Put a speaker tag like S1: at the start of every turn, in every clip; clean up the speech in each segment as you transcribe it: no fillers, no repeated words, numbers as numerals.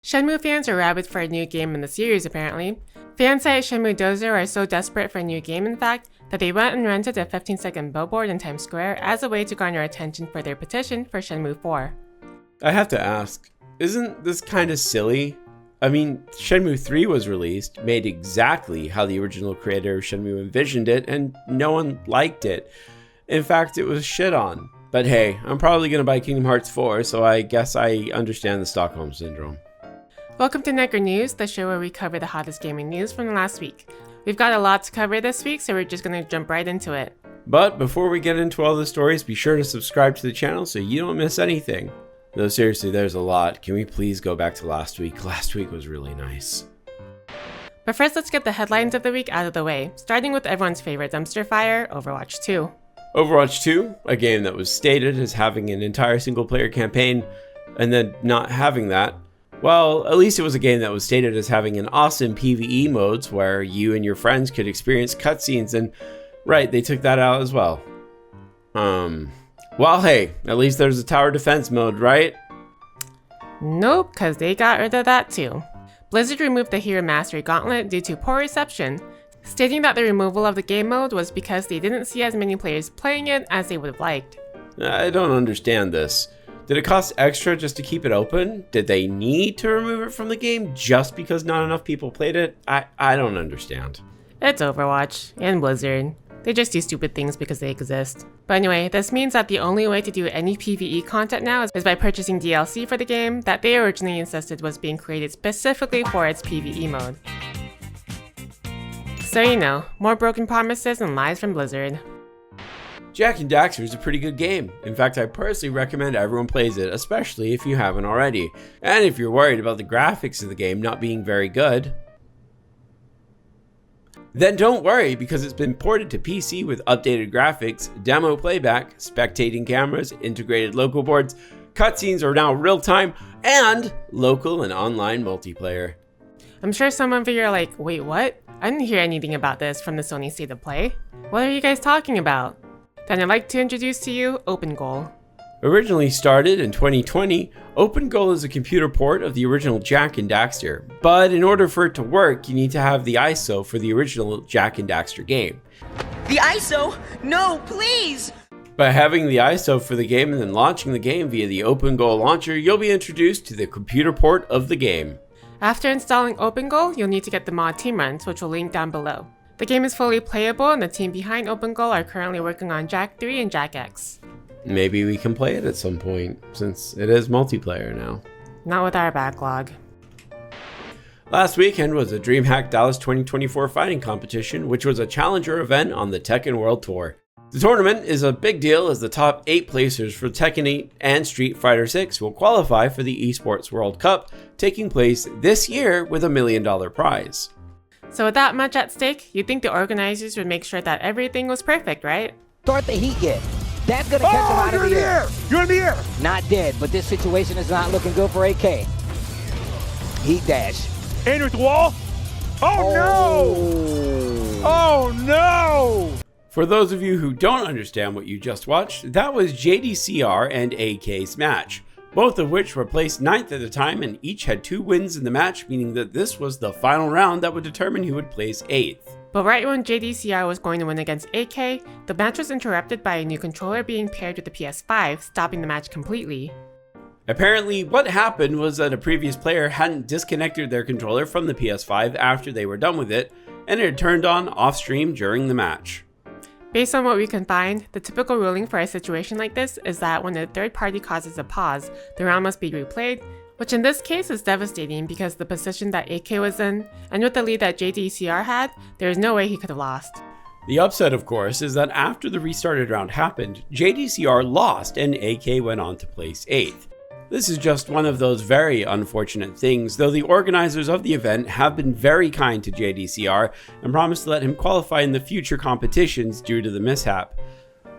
S1: Shenmue fans are rabid for a new game in the series apparently. Fan site Shenmue Dozo are so desperate for a new game in fact, that they went and rented a 15-second billboard in Times Square as a way to garner attention for their petition for Shenmue 4.
S2: I have to ask, isn't this kind of silly? I mean, Shenmue 3 was released, made exactly how the original creator of Shenmue envisioned it, and no one liked it. In fact, it was shit on. But hey, I'm probably going to buy Kingdom Hearts 4, so I guess I understand the Stockholm Syndrome.
S1: Welcome to Necker News, the show where we cover the hottest gaming news from the last week. We've got a lot to cover this week, so we're just going to jump right into it.
S2: But before we get into all the stories, be sure to subscribe to the channel so you don't miss anything. No, seriously, there's a lot. Can we please go back to last week? Last week was really nice.
S1: But first, let's get the headlines of the week out of the way, starting with everyone's favorite dumpster fire, Overwatch 2.
S2: Overwatch 2, a game that was stated as having an entire single-player campaign, and then not having that. Well, at least it was a game that was stated as having an awesome PvE modes where you and your friends could experience cutscenes, and right, they took that out as well. Well, hey, at least there's a tower defense mode, right?
S1: Nope, cause they got rid of that too. Blizzard removed the Hero Mastery Gauntlet due to poor reception, stating that the removal of the game mode was because they didn't see as many players playing it as they would have liked.
S2: I don't understand this. Did it cost extra just to keep it open? Did they need to remove it from the game just because not enough people played it? I don't understand.
S1: It's Overwatch and Blizzard. They just do stupid things because they exist. But anyway, this means that the only way to do any PvE content now is by purchasing DLC for the game that they originally insisted was being created specifically for its PvE mode. So you know, more broken promises and lies from Blizzard.
S2: Jak and Daxter is a pretty good game. In fact, I personally recommend everyone plays it, especially if you haven't already. And if you're worried about the graphics of the game not being very good, then don't worry, because it's been ported to PC with updated graphics, demo playback, spectating cameras, integrated local boards, cutscenes are now real-time, and local and online multiplayer.
S1: I'm sure some of you are like, wait, what? I didn't hear anything about this from the Sony State of Play. What are you guys talking about? Then I'd like to introduce to you OpenGoal.
S2: Originally started in 2020, OpenGoal is a computer port of the original Jak and Daxter, but in order for it to work, you need to have the ISO for the original Jak and Daxter game.
S3: The ISO? No, please!
S2: By having the ISO for the game and then launching the game via the OpenGoal launcher, you'll be introduced to the computer port of the game.
S1: After installing OpenGoal, you'll need to get the mod Team Runs, which will link down below. The game is fully playable and the team behind OpenGoal are currently working on Jak 3 and Jak X.
S2: Maybe we can play it at some point, since it is multiplayer now.
S1: Not with our backlog.
S2: Last weekend was the DreamHack Dallas 2024 fighting competition, which was a challenger event on the Tekken World Tour. The tournament is a big deal as the top 8 placers for Tekken 8 and Street Fighter 6 will qualify for the Esports World Cup, taking place this year with $1 million prize.
S1: So with that much at stake, you'd think the organizers would make sure that everything was perfect, right?
S4: Start the heat yet. That's gonna catch him out of the air.
S5: You're in the air!
S4: Not dead, but this situation is not looking good for AK. Heat dash.
S5: Enter the wall! Oh no! Oh no!
S2: For those of you who don't understand what you just watched, that was JDCR and AK's match, both of which were placed 9th at the time and each had 2 wins in the match, meaning that this was the final round that would determine who would place 8th.
S1: But right when JDCR was going to win against AK, the match was interrupted by a new controller being paired with the PS5, stopping the match completely.
S2: Apparently, what happened was that a previous player hadn't disconnected their controller from the PS5 after they were done with it, and it had turned on off-stream during the match.
S1: Based on what we can find, the typical ruling for a situation like this is that when a third party causes a pause, the round must be replayed, which in this case is devastating because the position that AK was in, and with the lead that JDCR had, there is no way he could have lost.
S2: The upset, of course, is that after the restarted round happened, JDCR lost and AK went on to place 8th. This is just one of those very unfortunate things, though the organizers of the event have been very kind to JDCR and promised to let him qualify in the future competitions due to the mishap.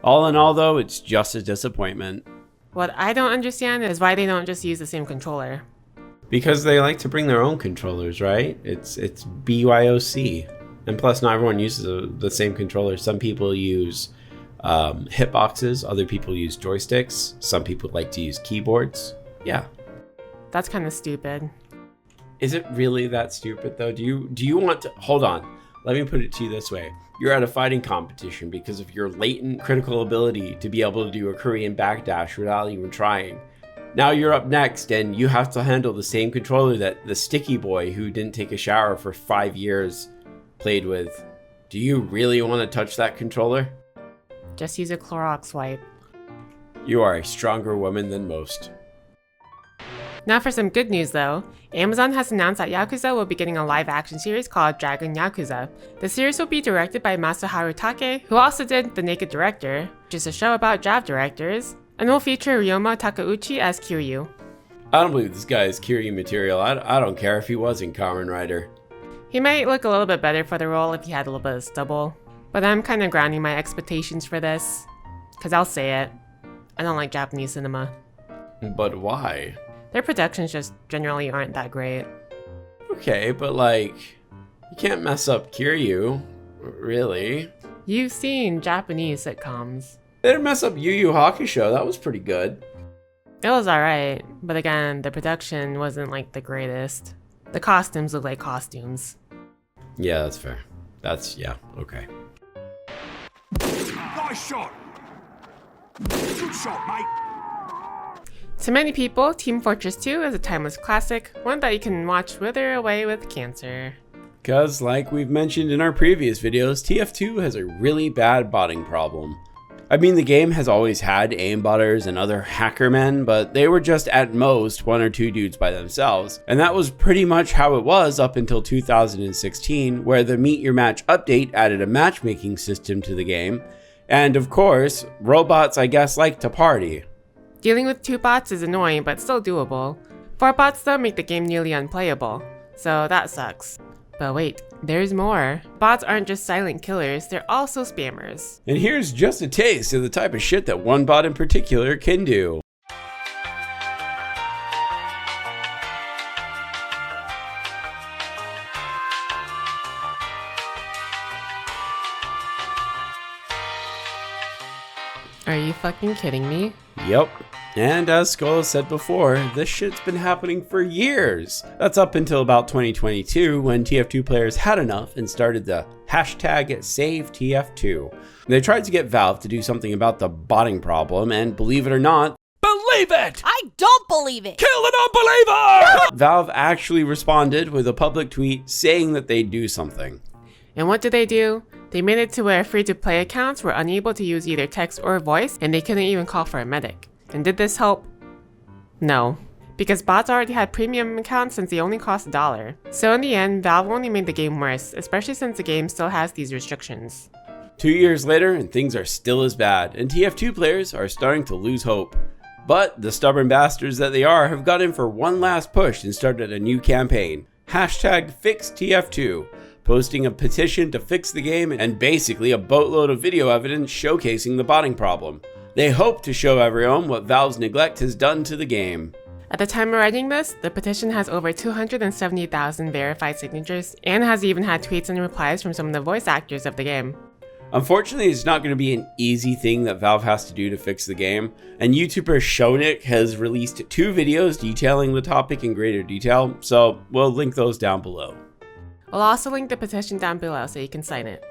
S2: All in all though, it's just a disappointment.
S1: What I don't understand is why they don't just use the same controller.
S2: Because they like to bring their own controllers, right? It's BYOC. And plus not everyone uses the same controller. Some people use hitboxes, other people use joysticks, some people like to use keyboards. Yeah.
S1: That's kind of stupid.
S2: Is it really that stupid though? Do you want to, hold on, let me put it to you this way. You're at a fighting competition because of your latent critical ability to be able to do a Korean backdash without even trying. Now you're up next and you have to handle the same controller that the sticky boy who didn't take a shower for 5 years played with. Do you really want to touch that controller?
S1: Just use a Clorox wipe.
S2: You are a stronger woman than most.
S1: Now for some good news though, Amazon has announced that Yakuza will be getting a live-action series called Jak and Yakuza. The series will be directed by Masaharu Take, who also did The Naked Director, which is a show about job directors, and will feature Ryoma Takeuchi as Kiryu.
S2: I don't believe this guy is Kiryu material. I don't care if he wasn't Kamen Rider.
S1: He might look a little bit better for the role if he had a little bit of stubble, but I'm kind of grounding my expectations for this, because I'll say it, I don't like Japanese cinema.
S2: But why?
S1: Their productions just generally aren't that great.
S2: Okay, but like, you can't mess up Kiryu, really.
S1: You've seen Japanese sitcoms.
S2: They didn't mess up Yu Yu Hakusho, that was pretty good.
S1: It was alright, but again, the production wasn't like the greatest. The costumes look like costumes.
S2: Yeah, that's fair. Yeah, okay.
S5: Nice shot. Good shot, mate.
S1: To many people, Team Fortress 2 is a timeless classic, one that you can watch wither away with cancer.
S2: Cause like we've mentioned in our previous videos, TF2 has a really bad botting problem. I mean, the game has always had aimbotters and other hackermen, but they were just at most 1 or 2 dudes by themselves. And that was pretty much how it was up until 2016, where the Meet Your Match update added a matchmaking system to the game. And of course, robots I guess like to party.
S1: Dealing with 2 bots is annoying, but still doable. 4 bots though make the game nearly unplayable, so that sucks. But wait, there's more. Bots aren't just silent killers, they're also spammers.
S2: And here's just a taste of the type of shit that one bot in particular can do.
S1: Are you fucking kidding me?
S2: Yep. And as Skull said before, this shit's been happening for years. That's up until about 2022 when TF2 players had enough and started the hashtag SaveTF2. They tried to get Valve to do something about the botting problem, and believe it or not, believe it!
S6: I don't believe it!
S2: Kill an unbeliever! Valve actually responded with a public tweet saying that they'd do something.
S1: And what did they do? They made it to where free-to-play accounts were unable to use either text or voice, and they couldn't even call for a medic. And did this help? No. Because bots already had premium accounts since they only cost $1. So in the end, Valve only made the game worse, especially since the game still has these restrictions.
S2: 2 years later, and things are still as bad, and TF2 players are starting to lose hope. But the stubborn bastards that they are have got in for one last push and started a new campaign. Hashtag FixTF2. Posting a petition to fix the game and basically a boatload of video evidence showcasing the botting problem. They hope to show everyone what Valve's neglect has done to the game.
S1: At the time of writing this, the petition has over 270,000 verified signatures and has even had tweets and replies from some of the voice actors of the game.
S2: Unfortunately, it's not going to be an easy thing that Valve has to do to fix the game, and YouTuber Shonik has released 2 videos detailing the topic in greater detail, so we'll link those down below.
S1: We'll also link the petition down below so you can sign it.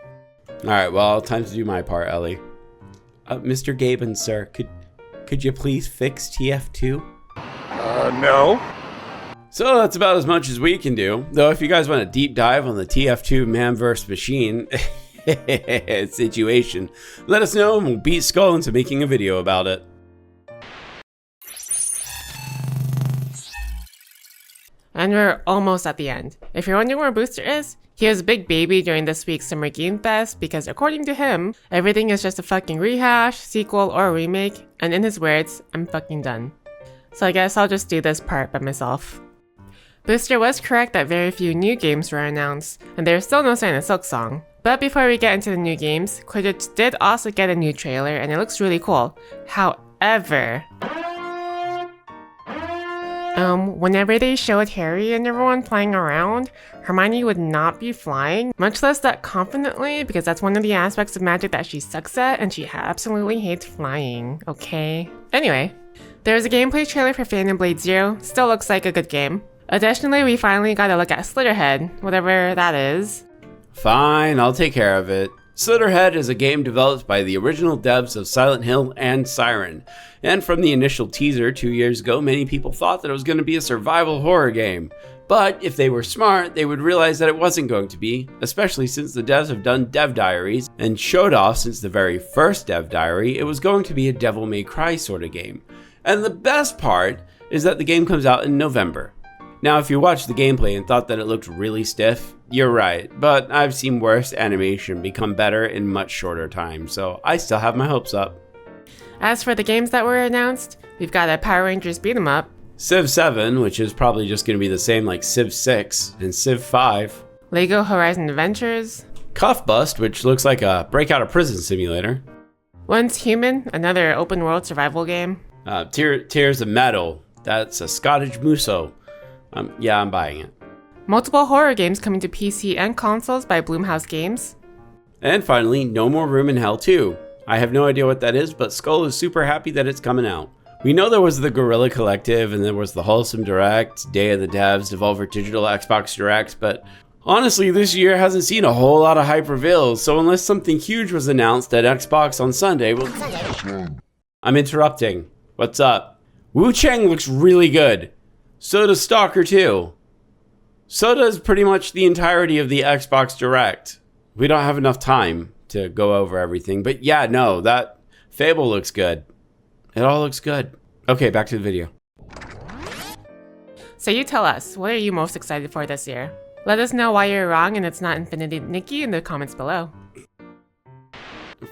S2: Alright, well, time to do my part, Ellie. Mr. Gaben, sir, could you please fix TF2?
S5: No.
S2: So that's about as much as we can do, though if you guys want a deep dive on the TF2 man vs. machine situation, let us know and we'll beat Skull into making a video about it.
S1: And we're almost at the end. If you're wondering where Booster is, he was a big baby during this week's Summer Game Fest because according to him, everything is just a fucking rehash, sequel, or remake, and in his words, I'm fucking done. So I guess I'll just do this part by myself. Booster was correct that very few new games were announced, and there's still no sign of Silksong. But before we get into the new games, Quidditch did also get a new trailer and it looks really cool. However, whenever they showed Harry and everyone flying around, Hermione would not be flying, much less that confidently, because that's one of the aspects of magic that she sucks at and she absolutely hates flying, okay? Anyway, there was a gameplay trailer for Phantom Blade Zero, still looks like a good game. Additionally, we finally got a look at Slitterhead, whatever that is.
S2: Fine, I'll take care of it. Slitterhead is a game developed by the original devs of Silent Hill and Siren. And from the initial teaser 2 years ago, many people thought that it was going to be a survival horror game. But if they were smart, they would realize that it wasn't going to be, especially since the devs have done dev diaries and showed off since the very first dev diary it was going to be a Devil May Cry sort of game. And the best part is that the game comes out in November. Now, if you watched the gameplay and thought that it looked really stiff, you're right, but I've seen worse animation become better in much shorter time, so I still have my hopes up.
S1: As for the games that were announced, we've got a Power Rangers beat 'em up,
S2: Civ 7, which is probably just going to be the same like Civ 6, and Civ 5.
S1: Lego Horizon Adventures,
S2: Cuff Bust, which looks like a break out of prison simulator.
S1: Once Human, another open world survival game,
S2: Tears of Metal, that's a Scottish Muso. Yeah, I'm buying it.
S1: multiple horror games coming to PC and consoles by Blumhouse Games,
S2: And finally, No More Room in Hell 2. I have no idea what that is, but Skull is super happy that it's coming out. We know there was the Guerrilla Collective, and there was the Wholesome Direct, Day of the Devs, Devolver Digital, Xbox Direct, but honestly, this year hasn't seen a whole lot of hype reveals, so unless something huge was announced at Xbox on Sunday, I'm interrupting. What's up? Wu Chang looks really good. So does Stalker 2. So does pretty much the entirety of the Xbox Direct. We don't have enough time to go over everything, but yeah, no, that Fable looks good. It all looks good. Okay, back to the video.
S1: So you tell us, what are you most excited for this year? Let us know why you're wrong and it's not Infinity Nikki in the comments below.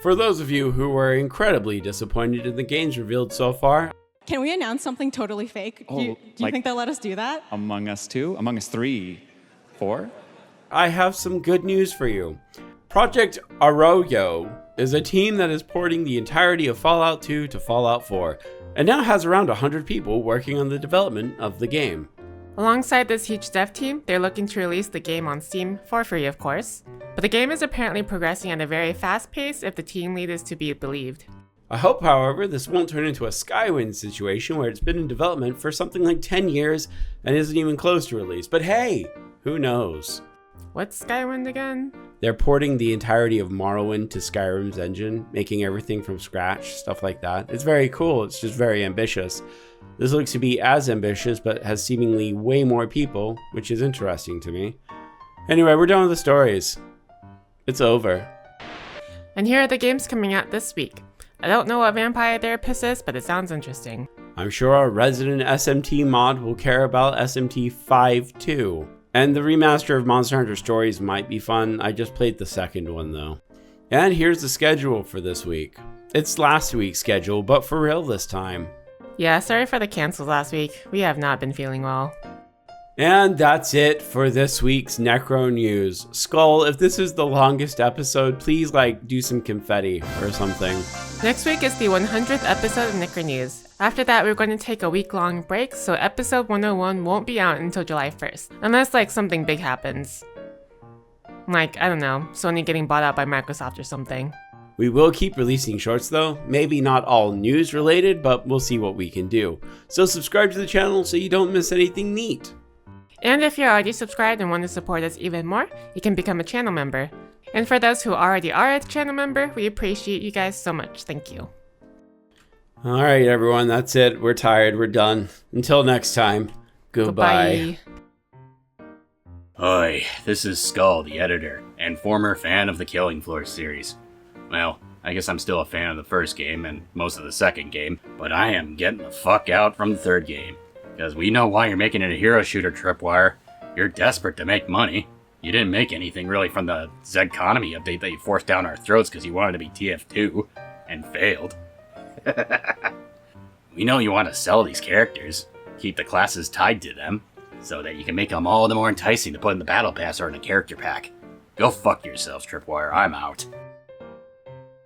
S2: For those of you who were incredibly disappointed in the games revealed so far,
S6: Can we announce something totally fake? Do you think they'll let us do that?
S7: Among Us 2? Among Us 3? 4?
S2: I have some good news for you. Project Arroyo is a team that is porting the entirety of Fallout 2 to Fallout 4, and now has around 100 people working on the development of the game.
S1: Alongside this huge dev team, they're looking to release the game on Steam for free, of course. But the game is apparently progressing at a very fast pace if the team lead is to be believed.
S2: I hope, however, this won't turn into a Skywind situation where it's been in development for something like 10 years and isn't even close to release. But hey, who knows?
S1: What's Skywind again?
S2: They're porting the entirety of Morrowind to Skyrim's engine, making everything from scratch, stuff like that. It's very cool, it's just very ambitious. This looks to be as ambitious, but has seemingly way more people, which is interesting to me. Anyway, we're done with the stories. It's over.
S1: And here are the games coming out this week. I don't know what Vampire Therapist is, but it sounds interesting.
S2: I'm sure our resident SMT mod will care about SMT 5 too. And the remaster of Monster Hunter Stories might be fun. I just played the second one though. And here's the schedule for this week. It's last week's schedule, but for real this time.
S1: Yeah, sorry for the cancels last week. We have not been feeling well.
S2: And that's it for this week's Necro News. Skull, if this is the longest episode, please do some confetti or something.
S1: Next week is the 100th episode of Necro News. After that, we're going to take a week-long break, so episode 101 won't be out until July 1st. Unless something big happens. I don't know, Sony getting bought out by Microsoft or something.
S2: We will keep releasing shorts though, maybe not all news related, but we'll see what we can do. So subscribe to the channel so you don't miss anything neat.
S1: And if you're already subscribed and want to support us even more, you can become a channel member. And for those who already are a channel member, we appreciate you guys so much. Thank you.
S2: Alright everyone, that's it. We're tired, we're done. Until next time, goodbye.
S8: Hi, this is Skull, the editor, and former fan of the Killing Floor series. Well, I guess I'm still a fan of the first game and most of the second game, but I am getting the fuck out from the third game. Because we know why you're making it a hero shooter, Tripwire. You're desperate to make money. You didn't make anything really from the Zedconomy update that you forced down our throats because you wanted to be TF2, and failed. We know you want to sell these characters, keep the classes tied to them, so that you can make them all the more enticing to put in the battle pass or in a character pack. Go fuck yourselves, Tripwire, I'm out.